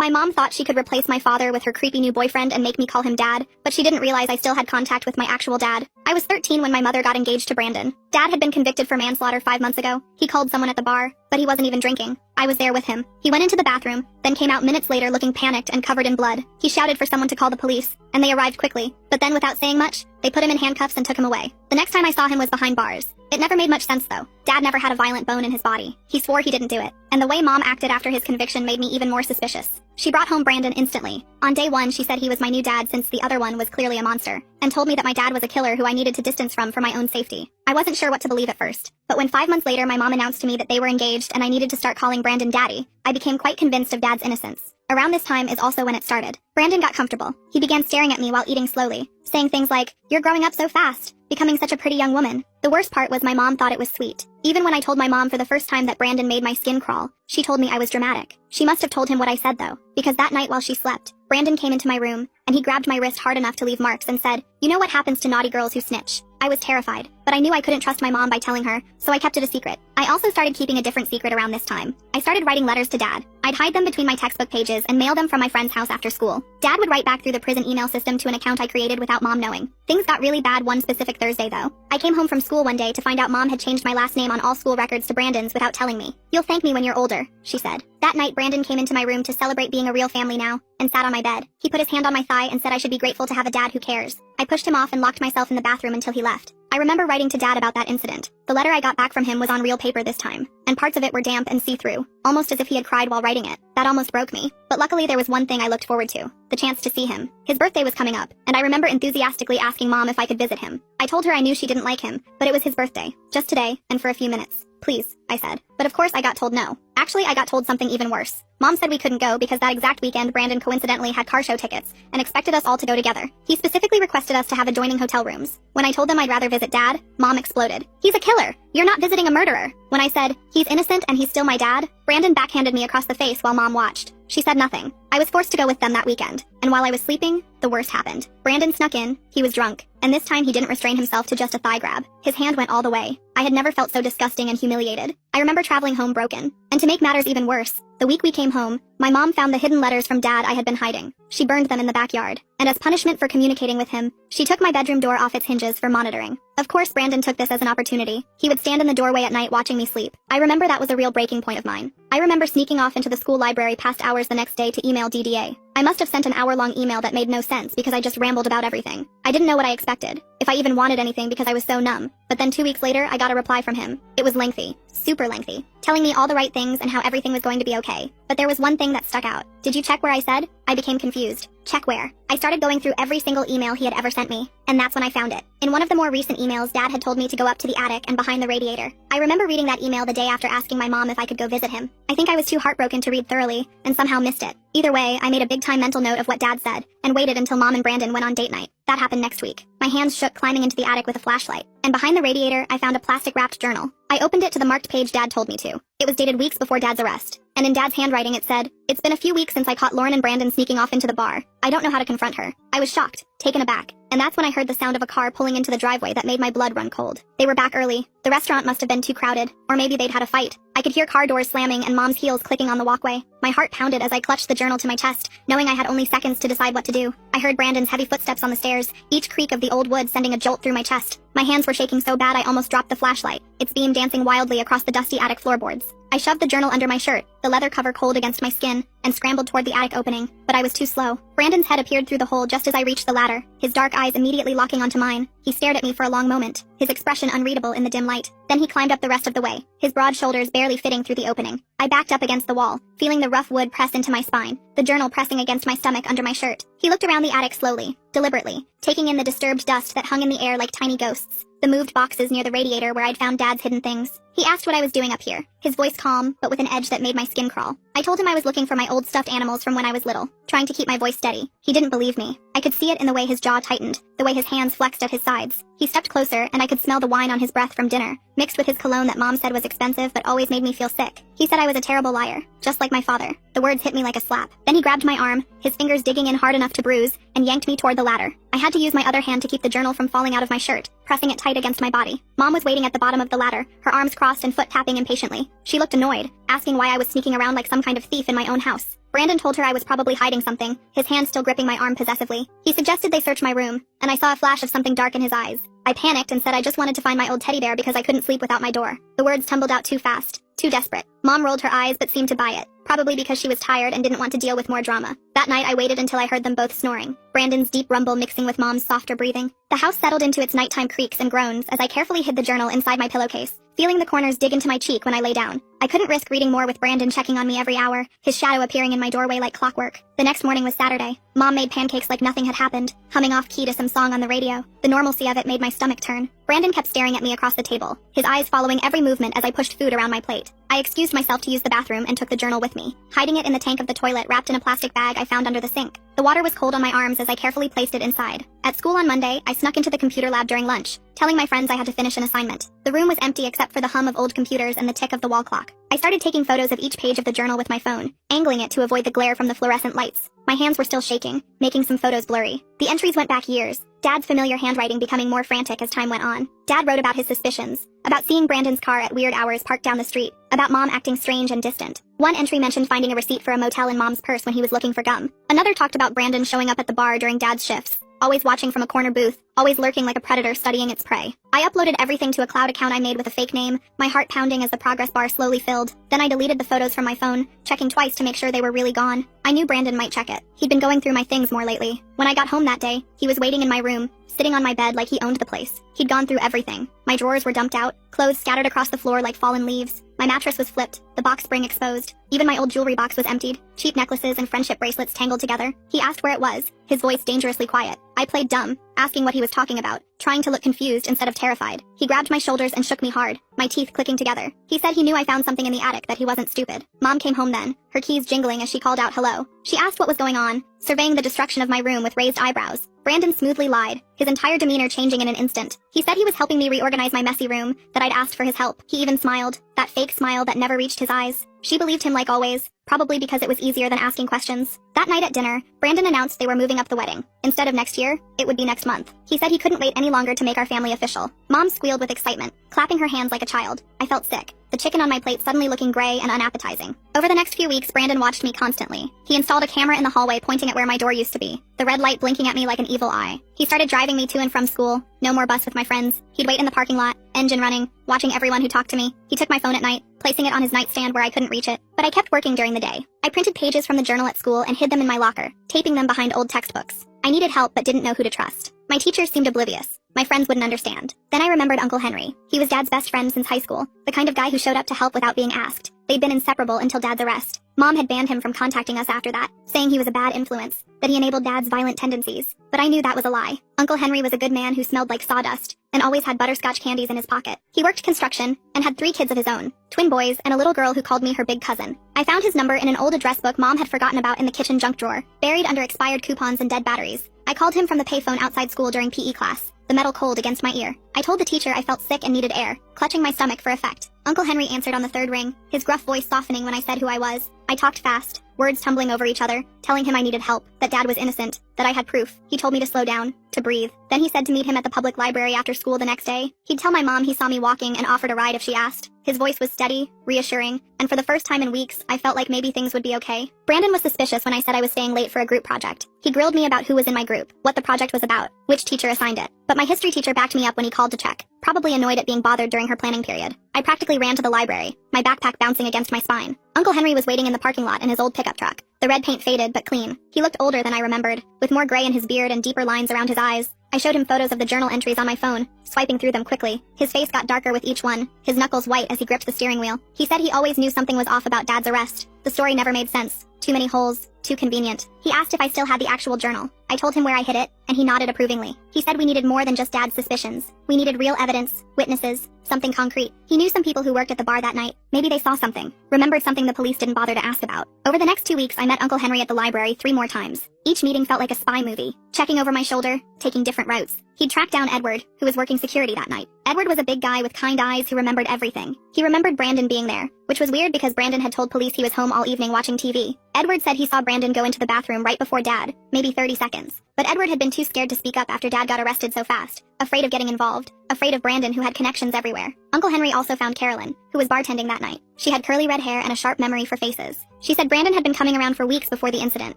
My mom thought she could replace my father with her creepy new boyfriend and make me call him dad, but she didn't realize I still had contact with my actual dad. I was 13 when my mother got engaged to Brandon. Dad had been convicted for manslaughter 5 months ago. He called someone at the bar, but he wasn't even drinking. I was there with him. He went into the bathroom, then came out minutes later looking panicked and covered in blood. He shouted for someone to call the police, and they arrived quickly. But then without saying much, they put him in handcuffs and took him away. The next time I saw him was behind bars. It never made much sense though. Dad never had a violent bone in his body. He swore he didn't do it. And the way Mom acted after his conviction made me even more suspicious. She brought home Brandon instantly. On day 1, she said he was my new dad since the other one was clearly a monster, and told me that my dad was a killer who I needed to distance from for my own safety. I wasn't sure what to believe at first, but when 5 months later my mom announced to me that they were engaged and I needed to start calling Brandon daddy, I became quite convinced of Dad's innocence. Around this time is also when it started. Brandon got comfortable. He began staring at me while eating slowly, saying things like, "You're growing up so fast, becoming such a pretty young woman." The worst part was my mom thought it was sweet. Even when I told my mom for the first time that Brandon made my skin crawl, she told me I was dramatic. She must have told him what I said though, because that night while she slept, Brandon came into my room, and he grabbed my wrist hard enough to leave marks and said, "You know what happens to naughty girls who snitch." I was terrified, but I knew I couldn't trust my mom by telling her, so I kept it a secret. I also started keeping a different secret around this time. I started writing letters to Dad. I'd hide them between my textbook pages and mail them from my friend's house after school. Dad would write back through the prison email system to an account I created without Mom knowing. Things got really bad one specific Thursday though. I came home from school one day to find out Mom had changed my last name on all school records to Brandon's without telling me. "You'll thank me when you're older," she said. That night Brandon came into my room to celebrate being a real family now, and sat on my bed. He put his hand on my thigh and said I should be grateful to have a dad who cares. I pushed him off and locked myself in the bathroom until he left. I remember writing to Dad about that incident. The letter I got back from him was on real paper this time, and parts of it were damp and see-through, almost as if he had cried while writing it. That almost broke me. But luckily there was one thing I looked forward to, the chance to see him. His birthday was coming up, and I remember enthusiastically asking Mom if I could visit him. I told her I knew she didn't like him, but it was his birthday. Just today, and for a few minutes. "Please," I said. But of course I got told no. Actually, I got told something even worse. Mom said we couldn't go because that exact weekend Brandon coincidentally had car show tickets and expected us all to go together. He specifically requested us to have adjoining hotel rooms. When I told them I'd rather visit Dad, Mom exploded. "He's a killer! You're not visiting a murderer!" When I said, "He's innocent and he's still my dad," Brandon backhanded me across the face while Mom watched. She said nothing. I was forced to go with them that weekend, and while I was sleeping, the worst happened. Brandon snuck in, he was drunk, and this time he didn't restrain himself to just a thigh grab. His hand went all the way. I had never felt so disgusting and humiliated. I remember traveling home broken. And to make matters even worse, the week we came home, my mom found the hidden letters from Dad I had been hiding. She burned them in the backyard, and as punishment for communicating with him, she took my bedroom door off its hinges for monitoring. Of course Brandon took this as an opportunity. He would stand in the doorway at night watching me sleep. I remember that was a real breaking point of mine. I remember sneaking off into the school library past hours the next day to email DDA. I must have sent an hour-long email that made no sense because I just rambled about everything. I didn't know what I expected, if I even wanted anything because I was so numb. But then 2 weeks later, I got a reply from him. It was lengthy, super lengthy, telling me all the right things and how everything was going to be okay. But there was one thing that stuck out. "Did you check where I said?" I became confused. Check where? I started going through every single email he had ever sent me, and that's when I found it. In one of the more recent emails, Dad had told me to go up to the attic and behind the radiator. I remember reading that email the day after asking my mom if I could go visit him. I think I was too heartbroken to read thoroughly, and somehow missed it. Either way, I made a big-time mental note of what Dad said, and waited until Mom and Brandon went on date night. That happened next week. My hands shook climbing into the attic with a flashlight, and behind the radiator, I found a plastic-wrapped journal. I opened it to the marked page Dad told me to. It was dated weeks before Dad's arrest, and in Dad's handwriting it said, "It's been a few weeks since I caught Lauren and Brandon sneaking off into the bar. I don't know how to confront her." I was shocked, taken aback, and that's when I heard the sound of a car pulling into the driveway that made my blood run cold. They were back early. The restaurant must have been too crowded, or maybe they'd had a fight. I could hear car doors slamming and Mom's heels clicking on the walkway. My heart pounded as I clutched the journal to my chest, knowing I had only seconds to decide what to do. I heard Brandon's heavy footsteps on the stairs, each creak of the old wood sending a jolt through my chest. My hands were shaking so bad I almost dropped the flashlight, its beam dancing wildly across the dusty attic floorboards. I shoved the journal under my shirt, the leather cover cold against my skin, and scrambled toward the attic opening, but I was too slow. Brandon's head appeared through the hole just as I reached the ladder, his dark eyes immediately locking onto mine. He stared at me for a long moment, his expression unreadable in the dim light. Then he climbed up the rest of the way, his broad shoulders barely fitting through the opening. I backed up against the wall, feeling the rough wood press into my spine, the journal pressing against my stomach under my shirt. He looked around the attic slowly, deliberately, taking in the disturbed dust that hung in the air like tiny ghosts, the moved boxes near the radiator where I'd found Dad's hidden things. He asked what I was doing up here, his voice calm, but with an edge that made my skin crawl. I told him I was looking for my old stuffed animals from when I was little, trying to keep my voice steady. He didn't believe me. I could see it in the way his jaw tightened, the way his hands flexed at his sides. He stepped closer, and I could smell the wine on his breath from dinner, mixed with his cologne that Mom said was expensive but always made me feel sick. He said I was a terrible liar, just like my father. The words hit me like a slap. Then he grabbed my arm, his fingers digging in hard enough to bruise, and yanked me toward the ladder. I had to use my other hand to keep the journal from falling out of my shirt, pressing it tight against my body. Mom was waiting at the bottom of the ladder, her arms crossed and foot tapping impatiently. She looked annoyed, asking why I was sneaking around like some kind of thief in my own house. Brandon told her I was probably hiding something, his hand still gripping my arm possessively. He suggested they search my room, and I saw a flash of something dark in his eyes. I panicked and said I just wanted to find my old teddy bear because I couldn't sleep without my door. The words tumbled out too fast, too desperate. Mom rolled her eyes but seemed to buy it, probably because she was tired and didn't want to deal with more drama. That night I waited until I heard them both snoring, Brandon's deep rumble mixing with Mom's softer breathing. The house settled into its nighttime creaks and groans as I carefully hid the journal inside my pillowcase, feeling the corners dig into my cheek when I lay down. I couldn't risk reading more with Brandon checking on me every hour, his shadow appearing in my doorway like clockwork. The next morning was Saturday. Mom made pancakes like nothing had happened, humming off key to some song on the radio. The normalcy of it made my stomach turn. Brandon kept staring at me across the table, his eyes following every movement as I pushed food around my plate. I excused myself to use the bathroom and took the journal with me, hiding it in the tank of the toilet wrapped in a plastic bag I found under the sink. The water was cold on my arms as I carefully placed it inside. At school on Monday, I snuck into the computer lab during lunch, telling my friends I had to finish an assignment. The room was empty except for the hum of old computers and the tick of the wall clock. I started taking photos of each page of the journal with my phone, angling it to avoid the glare from the fluorescent lights. My hands were still shaking, making some photos blurry. The entries went back years, Dad's familiar handwriting becoming more frantic as time went on. Dad wrote about his suspicions, about seeing Brandon's car at weird hours parked down the street, about Mom acting strange and distant. One entry mentioned finding a receipt for a motel in Mom's purse when he was looking for gum. Another talked about Brandon showing up at the bar during Dad's shifts, always watching from a corner booth, always lurking like a predator studying its prey. I uploaded everything to a cloud account I made with a fake name, my heart pounding as the progress bar slowly filled. Then I deleted the photos from my phone, checking twice to make sure they were really gone. I knew Brandon might check it. He'd been going through my things more lately. When I got home that day, he was waiting in my room, sitting on my bed like he owned the place. He'd gone through everything. My drawers were dumped out, clothes scattered across the floor like fallen leaves. My mattress was flipped, the box spring exposed. Even my old jewelry box was emptied, cheap necklaces and friendship bracelets tangled together. He asked where it was, his voice dangerously quiet. I played dumb, asking what he was talking about, trying to look confused instead of terrified. He grabbed my shoulders and shook me hard, my teeth clicking together. He said he knew I found something in the attic, that he wasn't stupid. Mom came home then, her keys jingling as she called out hello. She asked what was going on, surveying the destruction of my room with raised eyebrows. Brandon smoothly lied, his entire demeanor changing in an instant. He said he was helping me reorganize my messy room, that I'd asked for his help. He even smiled, that fake smile that never reached his eyes. She believed him like always, probably because it was easier than asking questions. That night at dinner, Brandon announced they were moving up the wedding. Instead of next year, it would be next month. He said he couldn't wait any longer to make our family official. Mom squealed with excitement, clapping her hands like a child. I felt sick, the chicken on my plate suddenly looking gray and unappetizing. Over the next few weeks, Brandon watched me constantly. He installed a camera in the hallway pointing at where my door used to be, the red light blinking at me like an evil eye. He started driving me to and from school, no more bus with my friends. He'd wait in the parking lot, engine running, watching everyone who talked to me. He took my phone at night, placing it on his nightstand where I couldn't reach it. But I kept working during the day. I printed pages from the journal at school and hid them in my locker, taping them behind old textbooks. I needed help but didn't know who to trust. My teachers seemed oblivious. My friends wouldn't understand. Then I remembered Uncle Henry. He was Dad's best friend since high school, the kind of guy who showed up to help without being asked. They'd been inseparable until Dad's arrest. Mom had banned him from contacting us after that, saying he was a bad influence, that he enabled Dad's violent tendencies. But I knew that was a lie. Uncle Henry was a good man who smelled like sawdust, and always had butterscotch candies in his pocket. He worked construction, and had 3 kids of his own, twin boys and a little girl who called me her big cousin. I found his number in an old address book Mom had forgotten about in the kitchen junk drawer, buried under expired coupons and dead batteries. I called him from the payphone outside school during PE class, the metal cold against my ear. I told the teacher I felt sick and needed air, clutching my stomach for effect. Uncle Henry answered on the 3rd ring, his gruff voice softening when I said who I was. I talked fast, words tumbling over each other, telling him I needed help, that Dad was innocent, that I had proof. He told me to slow down, to breathe. Then he said to meet him at the public library after school the next day. He'd tell my mom he saw me walking and offered a ride if she asked. His voice was steady, reassuring, and for the first time in weeks, I felt like maybe things would be okay. Brandon was suspicious when I said I was staying late for a group project. He grilled me about who was in my group, what the project was about, which teacher assigned it. But my history teacher backed me up when he called to check, probably annoyed at being bothered during her planning period. I practically ran to the library, my backpack bouncing against my spine. Uncle Henry was waiting in the parking lot in his old pickup truck. The red paint faded but clean. He looked older than I remembered, with more gray in his beard and deeper lines around his eyes. I showed him photos of the journal entries on my phone, swiping through them quickly. His face got darker with each one, his knuckles white as he gripped the steering wheel. He said he always knew something was off about Dad's arrest. The story never made sense. Too many holes, too convenient. He asked if I still had the actual journal. I told him where I hid it, and he nodded approvingly. He said we needed more than just Dad's suspicions. We needed real evidence, witnesses, something concrete. He knew some people who worked at the bar that night. Maybe they saw something, remembered something the police didn't bother to ask about. Over the next 2 weeks, I met Uncle Henry at the library 3 more times. Each meeting felt like a spy movie, checking over my shoulder, taking different routes. He'd tracked down Edward, who was working security that night. Edward was a big guy with kind eyes who remembered everything. He remembered Brandon being there, which was weird because Brandon had told police he was home all evening watching TV. Edward said he saw Brandon go into the bathroom right before Dad, maybe 30 seconds. But Edward had been too scared to speak up after Dad got arrested so fast, afraid of getting involved, afraid of Brandon who had connections everywhere. Uncle Henry also found Carolyn, who was bartending that night. She had curly red hair and a sharp memory for faces. She said Brandon had been coming around for weeks before the incident,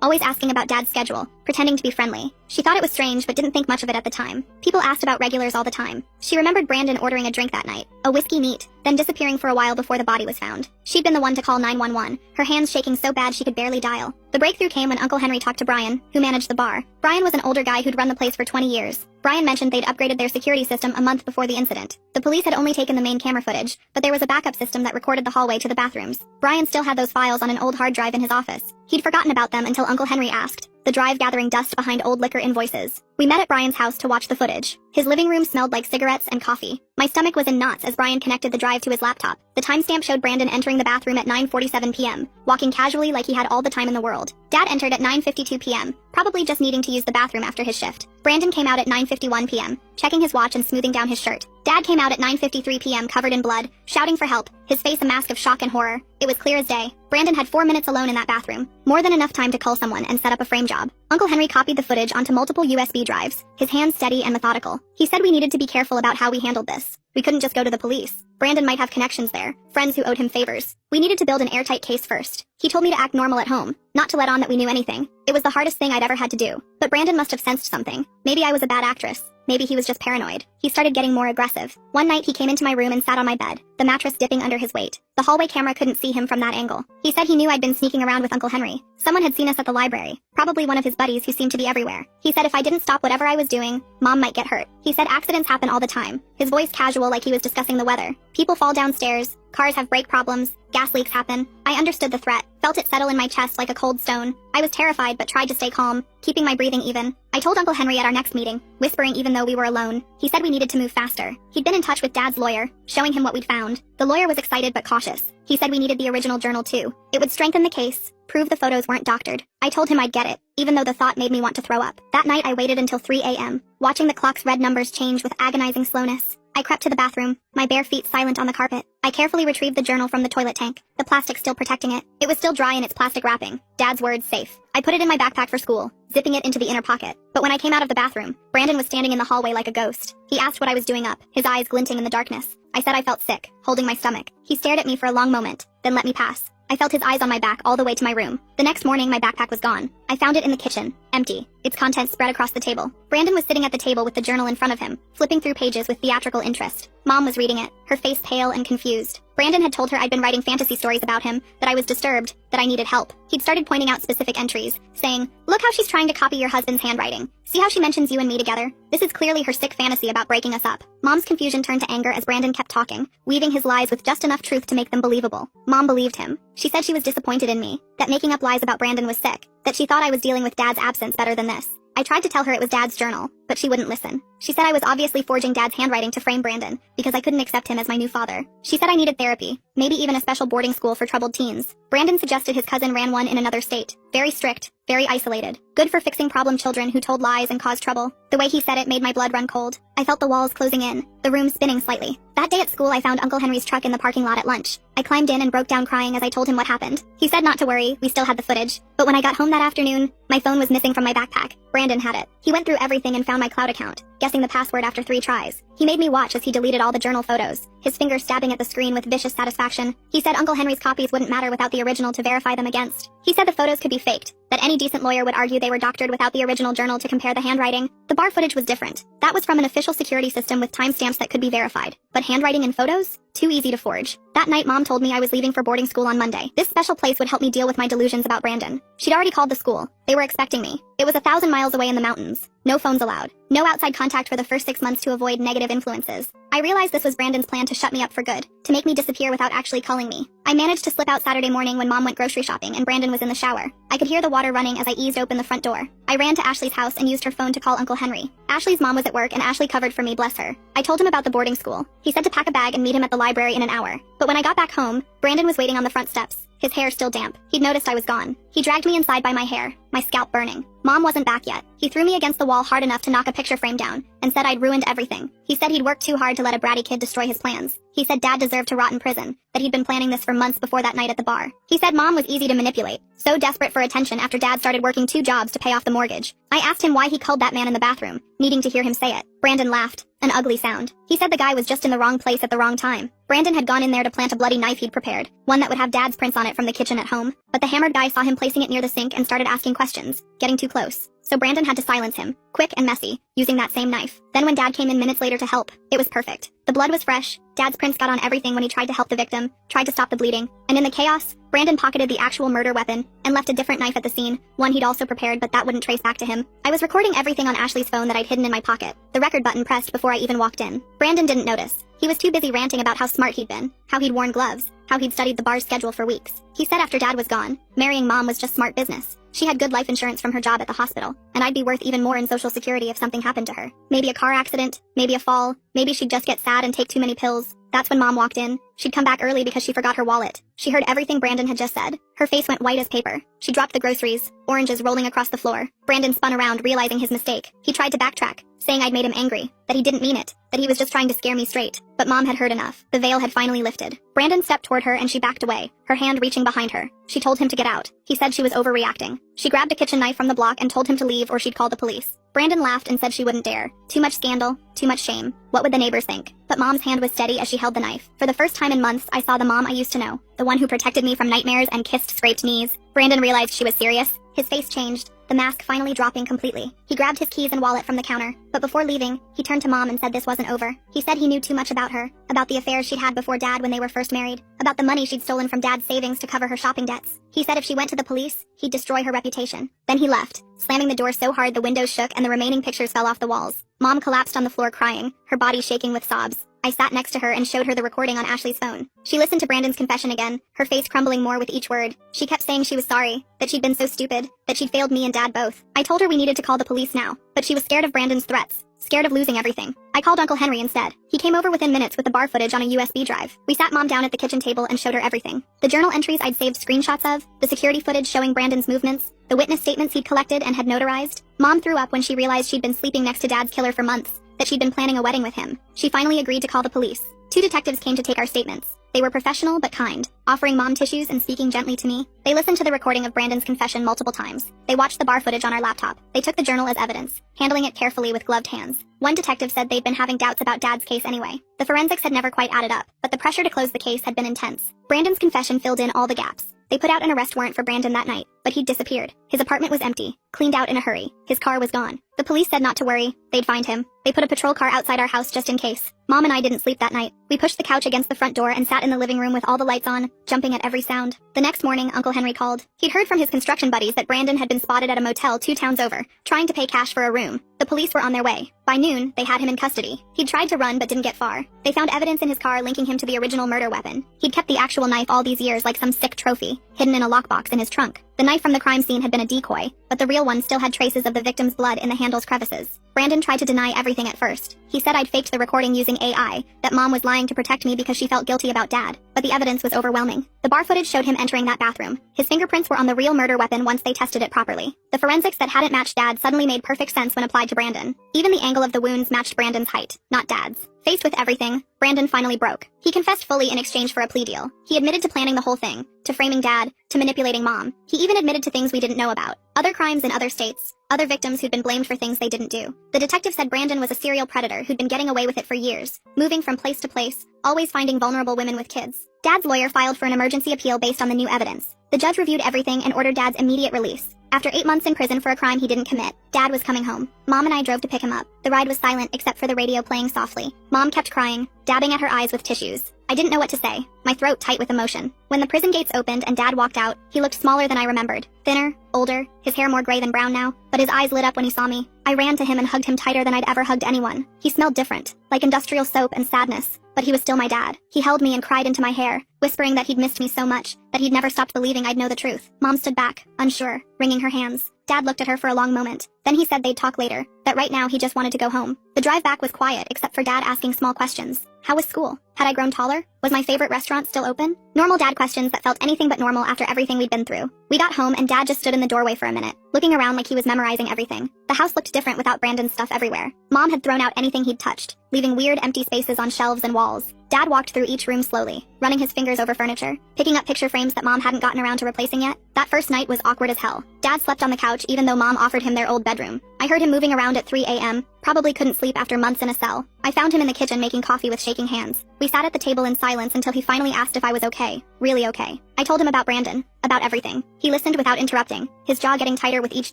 always asking about Dad's schedule, pretending to be friendly. She thought it was strange but didn't think much of it at the time. People asked about regulars all the time. She remembered Brandon ordering a drink that night, a whiskey neat, then disappearing for a while before the body was found. She'd been the one to call 911, her hands shaking so bad she could barely dial. The breakthrough came when Uncle Henry talked to Brian, who managed the bar. Brian was an older guy who'd run the place for 20 years. Brian mentioned they'd upgraded their security system a month before the incident. The police had only taken the main camera footage, but there was a backup system that recorded the hallway to the bathrooms. Brian still had those files on an old hard drive in his office. He'd forgotten about them until Uncle Henry asked, the drive gathering dust behind old liquor invoices. We met at Brian's house to watch the footage. His living room smelled like cigarettes and coffee. My stomach was in knots as Brian connected the drive to his laptop. The timestamp showed Brandon entering the bathroom at 9:47 p.m., walking casually like he had all the time in the world. Dad entered at 9:52 p.m., probably just needing to use the bathroom after his shift. Brandon came out at 9:51 p.m., checking his watch and smoothing down his shirt. Dad came out at 9:53 p.m. covered in blood, shouting for help, his face a mask of shock and horror. It was clear as day. Brandon had 4 minutes alone in that bathroom, more than enough time to call someone and set up a frame job. Uncle Henry copied the footage onto multiple USB drives, his hands steady and methodical. He said we needed to be careful about how we handled this. We couldn't just go to the police. Brandon might have connections there, friends who owed him favors. We needed to build an airtight case first. He told me to act normal at home, not to let on that we knew anything. It was the hardest thing I'd ever had to do. But Brandon must have sensed something. Maybe I was a bad actress. Maybe he was just paranoid. He started getting more aggressive. One night he came into my room and sat on my bed, the mattress dipping under his weight. The hallway camera couldn't see him from that angle. He said he knew I'd been sneaking around with Uncle Henry. Someone had seen us at the library, probably one of his buddies who seemed to be everywhere. He said if I didn't stop whatever I was doing, Mom might get hurt. He said accidents happen all the time. His voice casual like he was discussing the weather. People fall downstairs, cars have brake problems, gas leaks happen. I understood the threat, felt it settle in my chest like a cold stone. I was terrified but tried to stay calm, keeping my breathing even. I told Uncle Henry at our next meeting, whispering even though we were alone. He said we needed to move faster. He'd been in touch with Dad's lawyer, showing him what we'd found. The lawyer was excited but cautious. He said we needed the original journal too. It would strengthen the case, prove the photos weren't doctored. I told him I'd get it, even though the thought made me want to throw up. That night I waited until 3 a.m., watching the clock's red numbers change with agonizing slowness. I crept to the bathroom, my bare feet silent on the carpet. I carefully retrieved the journal from the toilet tank, the plastic still protecting it. It was still dry in its plastic wrapping. Dad's words safe. I put it in my backpack for school, zipping it into the inner pocket. But when I came out of the bathroom, Brandon was standing in the hallway like a ghost. He asked what I was doing up, his eyes glinting in the darkness. I said I felt sick, holding my stomach. He stared at me for a long moment, then let me pass. I felt his eyes on my back all the way to my room. The next morning, my backpack was gone. I found it in the kitchen, empty, its contents spread across the table. Brandon was sitting at the table with the journal in front of him, flipping through pages with theatrical interest. Mom was reading it, her face pale and confused. Brandon had told her I'd been writing fantasy stories about him, that I was disturbed, that I needed help. He'd started pointing out specific entries, saying, "Look how she's trying to copy your husband's handwriting. See how she mentions you and me together? This is clearly her sick fantasy about breaking us up." Mom's confusion turned to anger as Brandon kept talking, weaving his lies with just enough truth to make them believable. Mom believed him. She said she was disappointed in me, that making up lies about Brandon was sick, that she thought I was dealing with Dad's absence better than this. I tried to tell her it was Dad's journal, but she wouldn't listen. She said I was obviously forging Dad's handwriting to frame Brandon, because I couldn't accept him as my new father. She said I needed therapy, maybe even a special boarding school for troubled teens. Brandon suggested his cousin ran one in another state. Very strict, very isolated. Good for fixing problem children who told lies and caused trouble. The way he said it made my blood run cold. I felt the walls closing in, the room spinning slightly. That day at school I found Uncle Henry's truck in the parking lot at lunch. I climbed in and broke down crying as I told him what happened. He said not to worry, we still had the footage. But when I got home that afternoon, my phone was missing from my backpack. Brandon had it. He went through everything and found my cloud account, guessing the password after 3 tries. He made me watch as he deleted all the journal photos, his finger stabbing at the screen with vicious satisfaction. He said Uncle Henry's copies wouldn't matter without the original to verify them against. He said the photos could be faked, that any decent lawyer would argue they were doctored without the original journal to compare the handwriting. The bar footage was different. That was from an official security system with timestamps that could be verified. But handwriting in photos? Too easy to forge. That night Mom told me I was leaving for boarding school on Monday. This special place would help me deal with my delusions about Brandon. She'd already called the school. They were expecting me. It was 1,000 miles away in the mountains. No phones allowed. No outside contact for the first 6 months to avoid negative influences. I realized this was Brandon's plan to shut me up for good, to make me disappear without actually calling me. I managed to slip out Saturday morning when Mom went grocery shopping and Brandon was in the shower. I could hear the water running as I eased open the front door. I ran to Ashley's house and used her phone to call Uncle Henry. Ashley's mom was at work and Ashley covered for me, bless her. I told him about the boarding school. He said to pack a bag and meet him at the library in an hour. But when I got back home, Brandon was waiting on the front steps, his hair still damp. He'd noticed I was gone. He dragged me inside by my hair, my scalp burning. Mom wasn't back yet. He threw me against the wall hard enough to knock a picture frame down, and said I'd ruined everything. He said he'd worked too hard to let a bratty kid destroy his plans. He said Dad deserved to rot in prison, that he'd been planning this for months before that night at the bar. He said Mom was easy to manipulate, so desperate for attention after Dad started working 2 jobs to pay off the mortgage. I asked him why he called that man in the bathroom, needing to hear him say it. Brandon laughed. An ugly sound. He said the guy was just in the wrong place at the wrong time. Brandon had gone in there to plant a bloody knife he'd prepared, one that would have Dad's prints on it from the kitchen at home, but the hammered guy saw him placing it near the sink and started asking questions, getting too close. So Brandon had to silence him, quick and messy, using that same knife. Then when Dad came in minutes later to help, it was perfect. The blood was fresh, Dad's prints got on everything when he tried to help the victim, tried to stop the bleeding, and in the chaos, Brandon pocketed the actual murder weapon and left a different knife at the scene, one he'd also prepared but that wouldn't trace back to him. I was recording everything on Ashley's phone that I'd hidden in my pocket, the record button pressed before I even walked in. Brandon didn't notice. He was too busy ranting about how smart he'd been, how he'd worn gloves, how he'd studied the bar's schedule for weeks. He said after Dad was gone, marrying Mom was just smart business. She had good life insurance from her job at the hospital, and I'd be worth even more in Social Security if something happened to her. Maybe a car accident, maybe a fall, maybe she'd just get sad and take too many pills. That's when Mom walked in. She'd come back early because she forgot her wallet. She heard everything Brandon had just said. Her face went white as paper. She dropped the groceries, oranges rolling across the floor. Brandon spun around, realizing his mistake. He tried to backtrack, saying I'd made him angry, that he didn't mean it, that he was just trying to scare me straight. But Mom had heard enough. The veil had finally lifted. Brandon stepped toward her and she backed away, her hand reaching behind her. She told him to get out. He said she was overreacting. She grabbed a kitchen knife from the block and told him to leave or she'd call the police. Brandon laughed and said she wouldn't dare. Too much scandal, too much shame. What would the neighbors think? But Mom's hand was steady as she held the knife. For the first time in months, I saw the Mom I used to know, the one who protected me from nightmares and kissed scraped knees. Brandon realized she was serious. His face changed, the mask finally dropping completely. He grabbed his keys and wallet from the counter, but before leaving, he turned to Mom and said this wasn't over. He said he knew too much about her, about the affairs she'd had before Dad when they were first married, about the money she'd stolen from Dad's savings to cover her shopping debts. He said if she went to the police, he'd destroy her reputation. Then he left, slamming the door so hard the windows shook and the remaining pictures fell off the walls. Mom collapsed on the floor crying, her body shaking with sobs. I sat next to her and showed her the recording on Ashley's phone. She listened to Brandon's confession again, her face crumbling more with each word. She kept saying she was sorry, that she'd been so stupid, that she'd failed me and Dad both. I told her we needed to call the police now, but she was scared of Brandon's threats, scared of losing everything. I called Uncle Henry instead. He came over within minutes with the bar footage on a USB drive. We sat Mom down at the kitchen table and showed her everything. The journal entries I'd saved screenshots of, the security footage showing Brandon's movements, the witness statements he'd collected and had notarized. Mom threw up when she realized she'd been sleeping next to Dad's killer for months, that she'd been planning a wedding with him. She finally agreed to call the police. 2 detectives came to take our statements. They were professional but kind, offering Mom tissues and speaking gently to me. They listened to the recording of Brandon's confession multiple times. They watched the bar footage on our laptop. They took the journal as evidence, handling it carefully with gloved hands. One detective said they'd been having doubts about Dad's case anyway. The forensics had never quite added up, but the pressure to close the case had been intense. Brandon's confession filled in all the gaps. They put out an arrest warrant for Brandon that night, but he'd disappeared. His apartment was empty, cleaned out in a hurry. His car was gone. The police said not to worry, they'd find him. They put a patrol car outside our house just in case. Mom and I didn't sleep that night. We pushed the couch against the front door and sat in the living room with all the lights on, jumping at every sound. The next morning, Uncle Henry called. He'd heard from his construction buddies that Brandon had been spotted at a motel 2 towns over, trying to pay cash for a room. The police were on their way. By noon, they had him in custody. He'd tried to run but didn't get far. They found evidence in his car linking him to the original murder weapon. He'd kept the actual knife all these years like some sick trophy, hidden in a lockbox in his trunk. The knife from the crime scene had been a decoy, but the real one still had traces of the victim's blood in the handle's crevices. Brandon tried to deny everything at first. He said I'd faked the recording using AI, that Mom was lying to protect me because she felt guilty about Dad, but the evidence was overwhelming. The bar footage showed him entering that bathroom. His fingerprints were on the real murder weapon once they tested it properly. The forensics that hadn't matched Dad suddenly made perfect sense when applied to Brandon. Even the angle of the wounds matched Brandon's height, not Dad's. Faced with everything, Brandon finally broke. He confessed fully in exchange for a plea deal. He admitted to planning the whole thing, to framing Dad, to manipulating Mom. He even admitted to things we didn't know about. Other crimes in other states, other victims who'd been blamed for things they didn't do. The detective said Brandon was a serial predator who'd been getting away with it for years, moving from place to place, always finding vulnerable women with kids. Dad's lawyer filed for an emergency appeal based on the new evidence. The judge reviewed everything and ordered Dad's immediate release. After 8 months in prison for a crime he didn't commit, Dad was coming home. Mom and I drove to pick him up. The ride was silent except for the radio playing softly. Mom kept crying, dabbing at her eyes with tissues. I didn't know what to say, my throat tight with emotion. When the prison gates opened and Dad walked out, he looked smaller than I remembered. Thinner, older, his hair more gray than brown now, but his eyes lit up when he saw me. I ran to him and hugged him tighter than I'd ever hugged anyone. He smelled different, like industrial soap and sadness, but he was still my dad. He held me and cried into my hair, whispering that he'd missed me so much, that he'd never stopped believing I'd know the truth. Mom stood back, unsure, wringing her hands. Dad looked at her for a long moment. Then he said they'd talk later, that right now he just wanted to go home. The drive back was quiet except for Dad asking small questions. How was school? Had I grown taller? Was my favorite restaurant still open? Normal Dad questions that felt anything but normal after everything we'd been through. We got home and Dad just stood in the doorway for a minute, looking around like he was memorizing everything. The house looked different without Brandon's stuff everywhere. Mom had thrown out anything he'd touched, leaving weird empty spaces on shelves and walls. Dad walked through each room slowly, running his fingers over furniture, picking up picture frames that Mom hadn't gotten around to replacing yet. That first night was awkward as hell. Dad slept on the couch even though Mom offered him their old bedroom. I heard him moving around at 3 a.m., probably couldn't sleep after months in a cell. I found him in the kitchen making coffee with shaking hands. We sat at the table in silence until he finally asked if I was okay. Really okay. I told him about Brandon, about everything. He listened without interrupting, his jaw getting tighter with each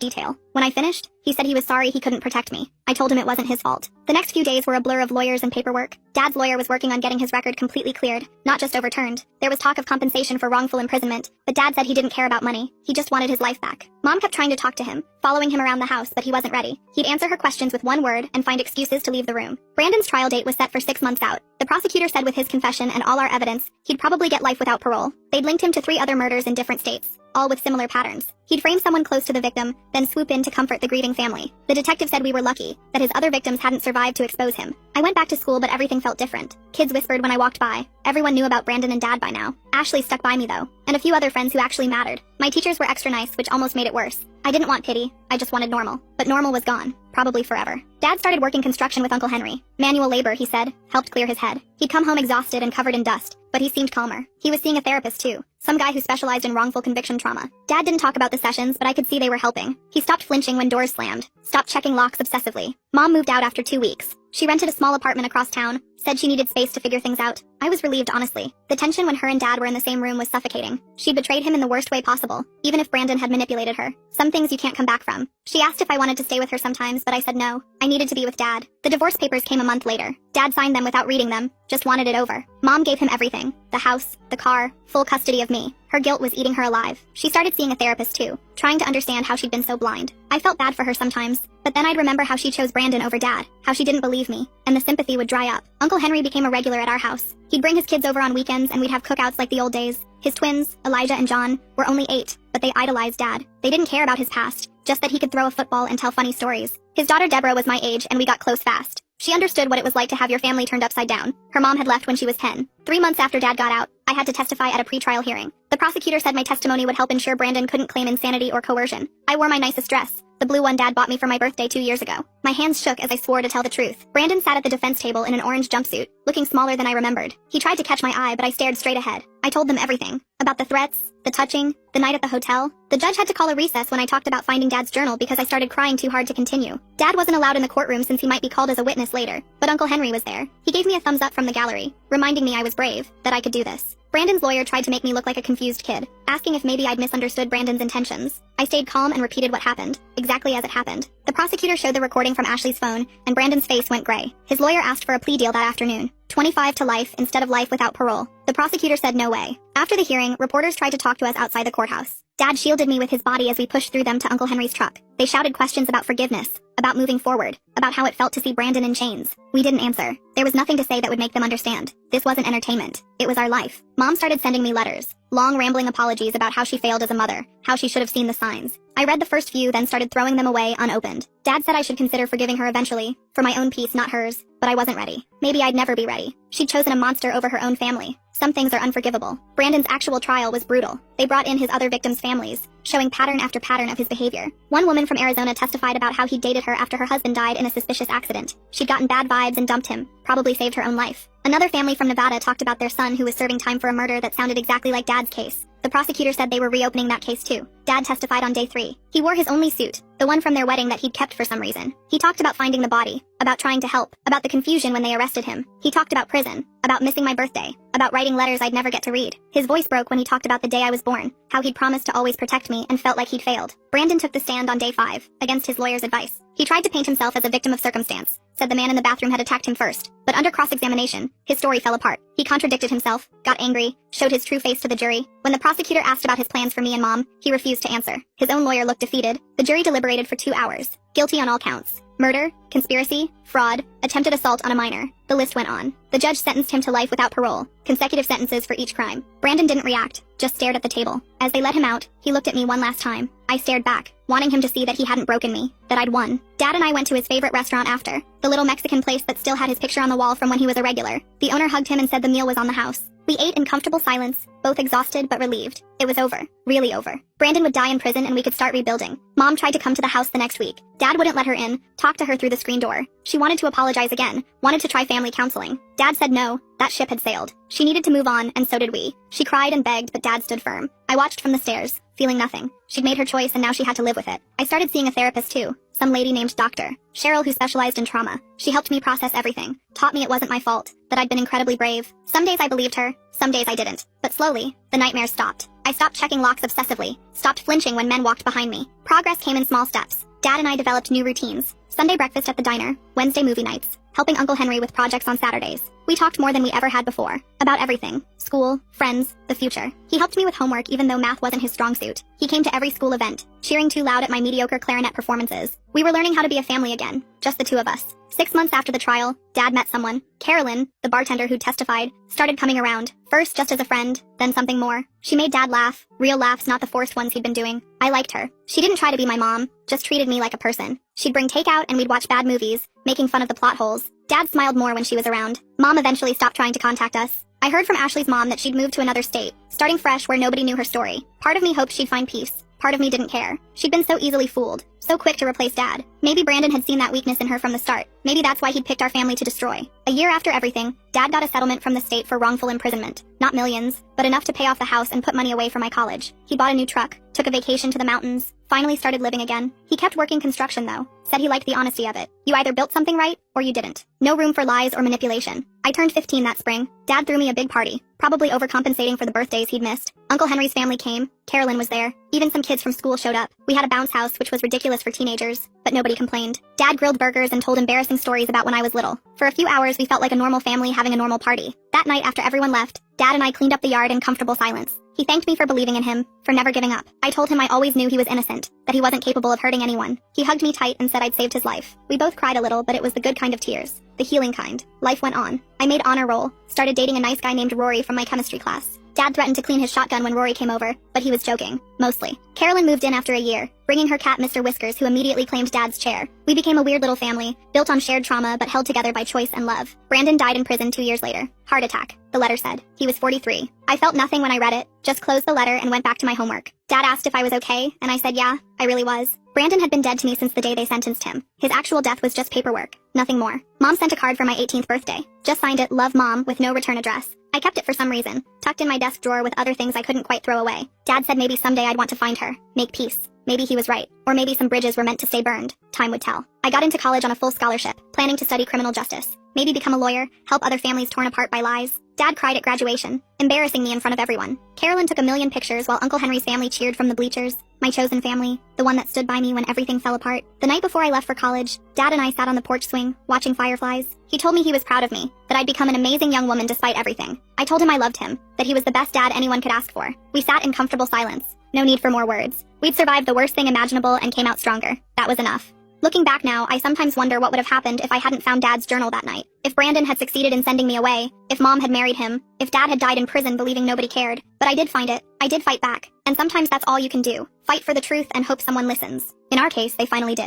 detail. When I finished, he said he was sorry he couldn't protect me. I told him it wasn't his fault. The next few days were a blur of lawyers and paperwork. Dad's lawyer was working on getting his record completely cleared, not just overturned. There was talk of compensation for wrongful imprisonment, but Dad said he didn't care about money. He just wanted his life back. Mom kept trying to talk to him, following him around the house, but he wasn't ready. He'd answer her questions with one word and find excuses to leave the room. Brandon's trial date was set for 6 months out. The prosecutor said with his confession and all our evidence, he'd probably get life without parole. They'd linked him to 3 other murders in different states, all with similar patterns. He'd frame someone close to the victim, then swoop in to comfort the grieving family. The detective said we were lucky, that his other victims hadn't survived to expose him. I went back to school, but everything felt different. Kids whispered when I walked by. Everyone knew about Brandon and Dad by now. Ashley stuck by me though, and a few other friends who actually mattered. My teachers were extra nice, which almost made it worse. I didn't want pity, I just wanted normal. But normal was gone, probably forever. Dad started working construction with Uncle Henry. Manual labor, he said, helped clear his head. He'd come home exhausted and covered in dust, but he seemed calmer. He was seeing a therapist too, some guy who specialized in wrongful conviction trauma. Dad didn't talk about the sessions, but I could see they were helping. He stopped flinching when doors slammed, stopped checking locks obsessively. Mom moved out after 2 weeks. She rented a small apartment across town, said she needed space to figure things out. I was relieved, honestly. The tension when her and Dad were in the same room was suffocating. She'd betrayed him in the worst way possible, even if Brandon had manipulated her. Some things you can't come back from. She asked if I wanted to stay with her sometimes, but I said no. I needed to be with Dad. The divorce papers came a month later. Dad signed them without reading them, just wanted it over. Mom gave him everything. The house, the car, full custody of me. Her guilt was eating her alive. She started seeing a therapist too, trying to understand how she'd been so blind. I felt bad for her sometimes, but then I'd remember how she chose Brandon over Dad, how she didn't believe me, and the sympathy would dry up. Uncle Henry became a regular at our house. He'd bring his kids over on weekends and we'd have cookouts like the old days. His twins, Elijah and John, were only 8, but they idolized Dad. They didn't care about his past, just that he could throw a football and tell funny stories. His daughter Deborah was my age and we got close fast. She understood what it was like to have your family turned upside down. Her mom had left when she was 10. 3 months after Dad got out, I had to testify at a pretrial hearing. The prosecutor said my testimony would help ensure Brandon couldn't claim insanity or coercion. I wore my nicest dress, the blue one Dad bought me for my birthday 2 years ago. My hands shook as I swore to tell the truth. Brandon sat at the defense table in an orange jumpsuit, looking smaller than I remembered. He tried to catch my eye, but I stared straight ahead. I told them everything. About the threats, the touching, the night at the hotel. The judge had to call a recess when I talked about finding Dad's journal because I started crying too hard to continue. Dad wasn't allowed in the courtroom since he might be called as a witness later, but Uncle Henry was there. He gave me a thumbs up from the gallery, reminding me I was brave, that I could do this. Brandon's lawyer tried to make me look like a confused kid, asking if maybe I'd misunderstood Brandon's intentions. I stayed calm and repeated what happened, exactly as it happened. The prosecutor showed the recording from Ashley's phone, and Brandon's face went gray. His lawyer asked for a plea deal that afternoon. 25 to life instead of life without parole. The prosecutor said no way. After the hearing, reporters tried to talk to us outside the courthouse. Dad shielded me with his body as we pushed through them to Uncle Henry's truck. They shouted questions about forgiveness, about moving forward, about how it felt to see Brandon in chains. We didn't answer. There was nothing to say that would make them understand. This wasn't entertainment. It was our life. Mom started sending me letters. Long rambling apologies about how she failed as a mother, how she should have seen the signs. I read the first few, then started throwing them away unopened. Dad said I should consider forgiving her eventually, for my own peace, not hers, but I wasn't ready. Maybe I'd never be ready. She'd chosen a monster over her own family. Some things are unforgivable. Brandon's actual trial was brutal. They brought in his other victims' families, showing pattern after pattern of his behavior. One woman from Arizona testified about how he dated her after her husband died in a suspicious accident. She'd gotten bad vibes and dumped him, probably saved her own life. Another family from Nevada talked about their son who was serving time for a murder that sounded exactly like Dad's case. The prosecutor said they were reopening that case too. Dad testified on day 3. He wore his only suit, the one from their wedding that he'd kept for some reason. He talked about finding the body, about trying to help, about the confusion when they arrested him. He talked about prison, about missing my birthday, about writing letters I'd never get to read. His voice broke when he talked about the day I was born, how he'd promised to always protect me and felt like he'd failed. Brandon took the stand on day 5, against his lawyer's advice. He tried to paint himself as a victim of circumstance, said the man in the bathroom had attacked him first. But under cross-examination, his story fell apart. He contradicted himself, got angry, showed his true face to the jury. When the prosecutor asked about his plans for me and Mom, he refused to answer. His own lawyer looked defeated. The jury deliberated for 2 hours. Guilty on all counts. Murder, conspiracy, fraud, attempted assault on a minor. The list went on. The judge sentenced him to life without parole, consecutive sentences for each crime. Brandon didn't react, just stared at the table. As they let him out, he looked at me one last time. I stared back, wanting him to see that he hadn't broken me, that I'd won. Dad and I went to his favorite restaurant after, the little Mexican place that still had his picture on the wall from when he was a regular. The owner hugged him and said the meal was on the house. We ate in comfortable silence, both exhausted but relieved. It was over. Really over. Brandon would die in prison and we could start rebuilding. Mom tried to come to the house the next week. Dad wouldn't let her in, talked to her through the screen door. She wanted to apologize again, wanted to try family counseling. Dad said no, That ship had sailed. She needed to move on, and so did we. She cried and begged, but Dad stood firm. I watched from the stairs, feeling nothing. She'd made her choice, and now she had to live with it. I started seeing a therapist too. Some lady named Dr. Cheryl, who specialized in trauma. She helped me process everything, taught me it wasn't my fault, that I'd been incredibly brave. Some days I believed her, some days I didn't. But slowly, the nightmares stopped. I stopped checking locks obsessively, stopped flinching when men walked behind me. Progress came in small steps. Dad and I developed new routines. Sunday breakfast at the diner, Wednesday movie nights, helping Uncle Henry with projects on Saturdays. We talked more than we ever had before. About everything. School, friends, the future. He helped me with homework even though math wasn't his strong suit. He came to every school event, cheering too loud at my mediocre clarinet performances. We were learning how to be a family again, just the two of us. 6 months after the trial, Dad met someone. Carolyn, the bartender who testified, started coming around. First just as a friend, then something more. She made Dad laugh. Real laughs, not the forced ones he'd been doing. I liked her. She didn't try to be my mom, just treated me like a person. She'd bring takeout and we'd watch bad movies, making fun of the plot holes. Dad smiled more when she was around. Mom eventually stopped trying to contact us. I heard from Ashley's mom that she'd moved to another state, starting fresh where nobody knew her story. Part of me hoped she'd find peace. Part of me didn't care. She'd been so easily fooled, so quick to replace Dad. Maybe Brandon had seen that weakness in her from the start. Maybe that's why he'd picked our family to destroy. A year after everything, Dad got a settlement from the state for wrongful imprisonment. Not millions, but enough to pay off the house and put money away for my college. He bought a new truck, took a vacation to the mountains, finally started living again. He kept working construction though. Said he liked the honesty of it. You either built something right, or you didn't. No room for lies or manipulation. I turned 15 that spring. Dad threw me a big party, probably overcompensating for the birthdays he'd missed. Uncle Henry's family came. Carolyn was there. Even some kids from school showed up. We had a bounce house, which was ridiculous for teenagers, but nobody complained. Dad grilled burgers and told embarrassing stories about when I was little. For a few hours, we felt like a normal family having a normal party. That night, after everyone left, Dad and I cleaned up the yard in comfortable silence. He thanked me for believing in him, for never giving up. I told him I always knew he was innocent, that he wasn't capable of hurting anyone. He hugged me tight and said I'd saved his life. We both cried a little, but it was the good kind of tears. The healing kind. Life went on. I made honor roll, started dating a nice guy named Rory from my chemistry class. Dad threatened to clean his shotgun when Rory came over, but he was joking. Mostly. Carolyn moved in after a year, bringing her cat Mr. Whiskers, who immediately claimed Dad's chair. We became a weird little family, built on shared trauma but held together by choice and love. Brandon died in prison 2 years later. Heart attack. The letter said. He was 43. I felt nothing when I read it, just closed the letter and went back to my homework. Dad asked if I was okay, and I said yeah, I really was. Brandon had been dead to me since the day they sentenced him. His actual death was just paperwork. Nothing more. Mom sent a card for my 18th birthday. Just signed it, Love Mom, with no return address. I kept it for some reason, tucked in my desk drawer with other things I couldn't quite throw away. Dad said maybe someday I'd want to find her, make peace. Maybe he was right. Or maybe some bridges were meant to stay burned. Time would tell. I got into college on a full scholarship, planning to study criminal justice. Maybe become a lawyer, help other families torn apart by lies. Dad cried at graduation, embarrassing me in front of everyone. Carolyn took a million pictures while Uncle Henry's family cheered from the bleachers. My chosen family, the one that stood by me when everything fell apart. The night before I left for college, Dad and I sat on the porch swing, watching fireflies. He told me he was proud of me, that I'd become an amazing young woman despite everything. I told him I loved him, that he was the best dad anyone could ask for. We sat in comfortable silence. No need for more words. We'd survived the worst thing imaginable and came out stronger. That was enough. Looking back now, I sometimes wonder what would have happened if I hadn't found Dad's journal that night. If Brandon had succeeded in sending me away, if Mom had married him, if Dad had died in prison believing nobody cared. But I did find it. I did fight back. And sometimes that's all you can do. Fight for the truth and hope someone listens. In our case, they finally did.